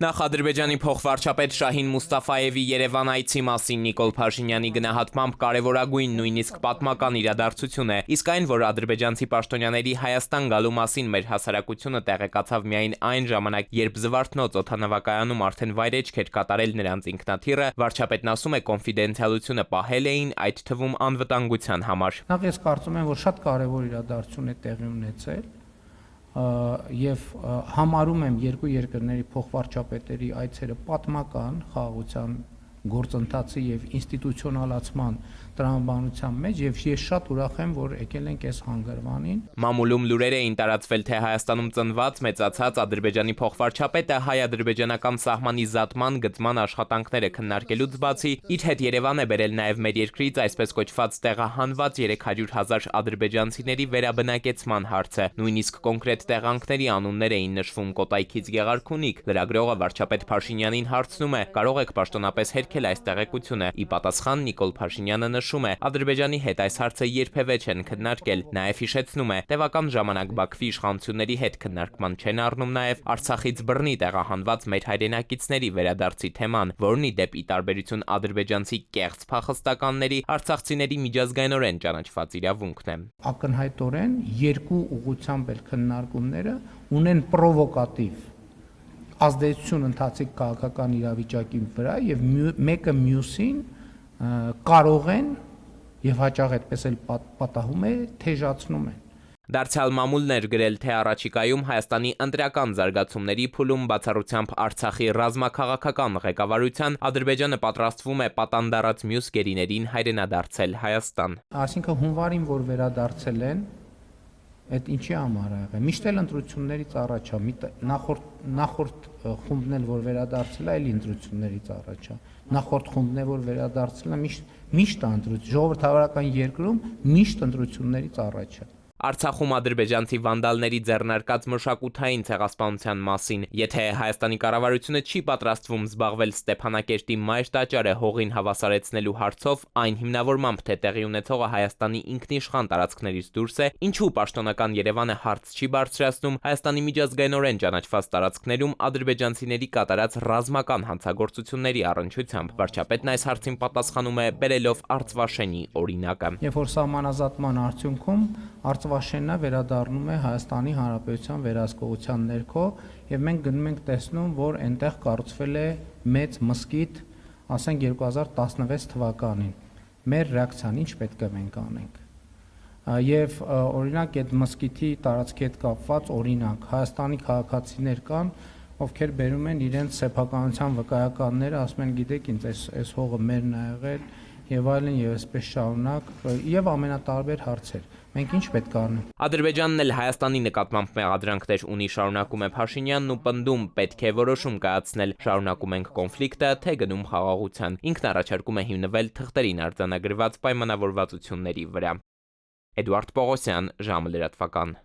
Նախ Ադրբեջանի փոխվարչապետ Շահին Մուստաֆայևի Երևան այցի մասին Նիկոլ Փաշինյանի գնահատմամբ կարևորագույն, նույնիսկ պատմական իրադարձություն է, իսկ այն, որ ադրբեջանցի պաշտոնյաների Հայաստան գալու մասին մեր հասարակությունը տեղեկացավ միայն այն ժամանակ, երբ Զվարթնոց օդանավակայանում արդեն վայրէջք էր կատարել նրանց ինքնաթիռը, վարչապետն ասում է, կոնֆիդենցիալությունը պահել էին, այդ թվում անվտանգության համար։ Նախ ես կարծում եմ, որ շատ կարևոր իրադարձություն է տեղի ունեցել եւ համարում եմ երկու երկրների փոխվարչապետերի այցերը պատմական խաղաղության գործընթացի եւ ինստիտուցիոնալացման տրամաբանության մեջ եւ ես շատ ուրախ եմ, որ եկել ենք այս հանգրվանին։ Մամուլում լուրեր էին տարածվել, թե Հայաստանում ծնված, մեծացած Ադրբեջանի փոխվարչապետը հայ-ադրբեջանական սահմանի զատման գծման աշխատանքները քննարկելուց բացի իր հետ Երևան է բերել նաեւ մեր երկրից այսպես կոչված տեղահանված 300,000 ադրբեջանցիների վերաբնակեցման հարցը, նույնիսկ կոնկրետ տեղանքների անուններ էին նշվում Կոտայքից Գեղարքունիք։ Լրագրողը վարչապետ Փաշինյանին հարցնում է, կարող եք պաշտոնապես հերքել այս տեղեկությունը։ Ի պատասխան Նիկոլ Փաշինյանը նշում է, Ադրբեջանի հետ այս հարցը երբևէ չեն քննարկել, նաև հիշեցնում է, տևական ժամանակ Բաքվի իշխանությունների հետ քննարկման չեն առնում նաև Արցախից բռնի տեղահանված մեր հայրենակիցների վերադարձի թեման, որն ի դեպ ի տարբերություն ադրբեջանցի կեղծ փախստականների, արցախցիների միջազգայինորեն ճանաչված իրավունքն է։ Ակնհայտորեն երկու ուղղությամբ էլ քննարկումները ունեն պրովոկատիվ ազդեցություն ընթացիկ քաղաքական իրավիճակի վրա եւ մեկը մյուսին կարող են եւ հաճախ այդպես էլ պատահում է թեժացնում են։ Դարձյալ մամուլն էր գրել, թե առաջիկայում Հայաստանի ընտրական զարգացումների փուլում բացառությամբ Արցախի ռազմաքաղաքական ղեկավարության Ադրբեջանը պատրաստվում է պատանդառած մյուս գերիներին հայրենադարձել Հայաստան։ Այսինքն հունվարին, որ վերադարձել են, այդ ինչի համար է եղել։ Միշտ էլ ընտրություններից առաջ է, նախորդ խումբն էլ որ վերադարձել է, այլ ընտրություններից առաջ է։ Նախորդ խումբն է որ վերադարձել է, միշտ ընտրություն, ժողովրդավարական երկրում միշտ ընտրություններից առաջ է։ Արցախում ադրբեջանցի վանդալների ձեռնարկած մշակութային ցեղասպանության մասին, եթե Հայաստանի կառավարությունը չի պատրաստվում զբաղվել Ստեփանակերտի մայր տաճարը հողին հավասարեցնելու հարցով, այն հիմնավորմամբ թե տեղի ունեցողը Հայաստանի ինքնիշխան տարածքներից դուրս է, ինչու պաշտոնական Երևանը հարց չի բարձրացնում Հայաստանի միջազգայինորեն ճանաչված տարածքներում ադրբեջանցիների կատարած ռազմական հանցագործությունների առնչությամբ, վարչապետն այս հարցին պատասխանում է բերելով Արցվաշենի օրինակը։ Երբ որ սահմանազատման արդյունքում Արցվաշենը վերադառնում է Հայաստանի Հանրապետության վերահսկողության ներքո եւ մենք գնում ենք տեսնում, որ այնտեղ կառուցվել է մեծ մզկիթ, ասենք 2016 թվականին։ Մեր ռեակցիան ինչ պետք է մենք անենք։ Եվ օրինակ այդ մզկիթի տարածքի հետ կապված օրինակ Հայաստանի քաղաքացիներ կան, ովքեր բերում են իրենց սեփականության վկայականները, ասում են, գիտեք, ինձ այս հողը մերն է եղել եւ այլն եւ այսպես շարունակ եւ ամենատարբեր հարցեր։ Մենք ինչ պետք է անենք։ Ադրբեջանն էլ Հայաստանի նկատմամբ մեղադրանքներ ունի, շարունակում է Փաշինյանն ու պնդում, պետք է որոշում կայացնել, շարունակում ենք կոնֆլիկտը, թե գնում խաղաղության։ Ինքն առաջարկում է հիմնվել թղթերին արձանագրված պայմանավորվածությունների վրա։ Էդուարդ Պողոսյան, ժամը լրատվական։